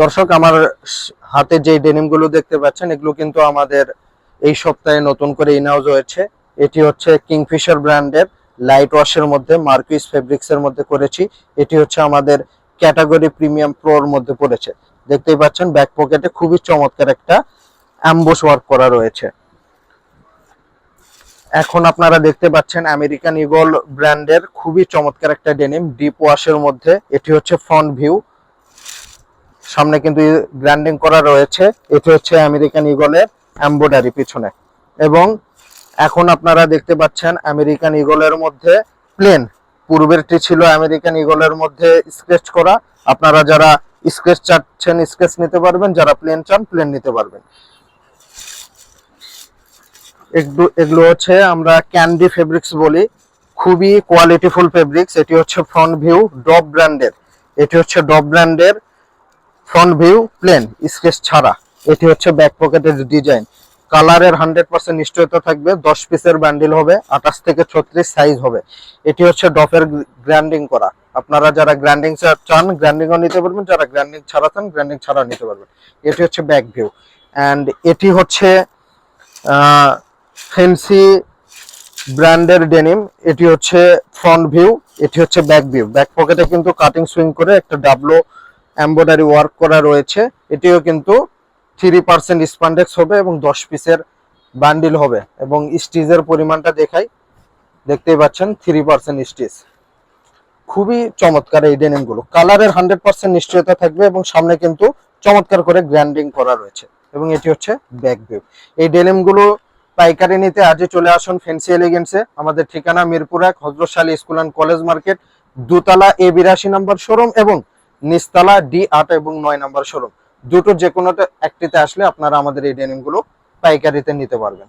দর্শক, আমার হাতে যে ডেনিম গুলো দেখতে পাচ্ছেন, এগুলো কিন্তু আমাদের এই সপ্তাহে নতুন করে ইনাউজ হয়েছে। এটি হচ্ছে কিংফিশার ব্র্যান্ডের লাইট ওয়াশের মধ্যে, মার্কুইস ফেব্রিক্স এর মধ্যে করেছি। এটি হচ্ছে আমাদের ক্যাটাগরি প্রিমিয়াম প্রোর মধ্যে পড়েছে। দেখতেই পাচ্ছেন ব্যাক পকেটে খুবই চমৎকার একটা অ্যাম্বোস ওয়ার্ক করা রয়েছে। এখন আপনারা দেখতে পাচ্ছেন আমেরিকান ইগল ব্র্যান্ডের খুবই চমৎকার একটা ডেনিম ডিপ ওয়াশের মধ্যে। এটি হচ্ছে ফ্রন্ট ভিউ, সামনে কিন্তু গ্র্যান্ডিং করা রয়েছে। এটি হচ্ছে আমেরিকান ইগলের এমব্রয়ডারি পিছনে। এবং এখন আপনারা দেখতে পাচ্ছেন আমেরিকান ইগলের মধ্যে প্লেন, পূর্বেরটি ছিল আমেরিকান ইগলের মধ্যে স্কেচ করা। আপনারা যারা স্কেচ চাচ্ছেন স্কেচ নিতে পারবেন, যারা প্লেন চান প্লেন নিতে পারবেন। এগুলো হচ্ছে আমরা ক্যান্ডি ফেব্রিক্স বলি, খুবই কোয়ালিটিফুল ফেব্রিক্স। এটি হচ্ছে ফ্রন্ট ভিউ ডব ব্র্যান্ডের, এটি হচ্ছে ডব ব্র্যান্ডের ফ্রন্ট ভিউ প্লেন স্কেচ ছাড়া। এটি হচ্ছে ব্যাক পকেটের ডিজাইন। কালারের 100% নিশ্চয়তা থাকবে। 10 পিসের বান্ডিল হবে, 28 থেকে 36 সাইজ হবে। এটি হচ্ছে ডফের গ্র্যান্ডিং করা। আপনারা যারা গ্র্যান্ডিং চান গ্র্যান্ডিংও নিতে পারবেন, যারা গ্র্যান্ডিং ছাড়া চান গ্র্যান্ডিং ছাড়া নিতে পারবেন। এটি হচ্ছে ব্যাক ভিউ। অ্যান্ড এটি হচ্ছে ফ্যান্সি ব্র্যান্ডের ডেনিম। এটি হচ্ছে ফ্রন্ট ভিউ, এটি হচ্ছে ব্যাক ভিউ। ব্যাক পকেটে কিন্তু কাটিং সুইং করে একটা ডাবলো এমব্রয়ডারি ওয়ার্ক করা রয়েছে। এটিও কিন্তু 3% স্পান্ডেক্স হবে এবং 10 পিসের বান্ডিল হবে। এবং স্টিচের পরিমাণটা দেখাই, দেখতেই পাচ্ছেন 3% স্টিচ। খুবই চমৎকার এই ডেনিম গুলো। কালারের 100% নিশ্চয়তা থাকবে এবং সামনে কিন্তু চমৎকার করে গ্র্যান্ডিং করা রয়েছে। এবং এটি হচ্ছে ব্যাক ভিউ। এই ডেনিম গুলো পাইকারি নিতে আজই চলে আসুন ফ্যান্সি এলিগেন্সে। আমাদের ঠিকানা মিরপুর 1, হযরত শালী স্কুল অ্যান্ড কলেজ মার্কেট, দোতলা A82 নম্বর শোরুম এবং নিচতলা D8 এবং 9 নম্বর শোরুম। দুটো যে কোনো একটিতে আসলে আপনারা আমাদের এই ডেনিম গুলো পাইকারিতে নিতে পারবেন।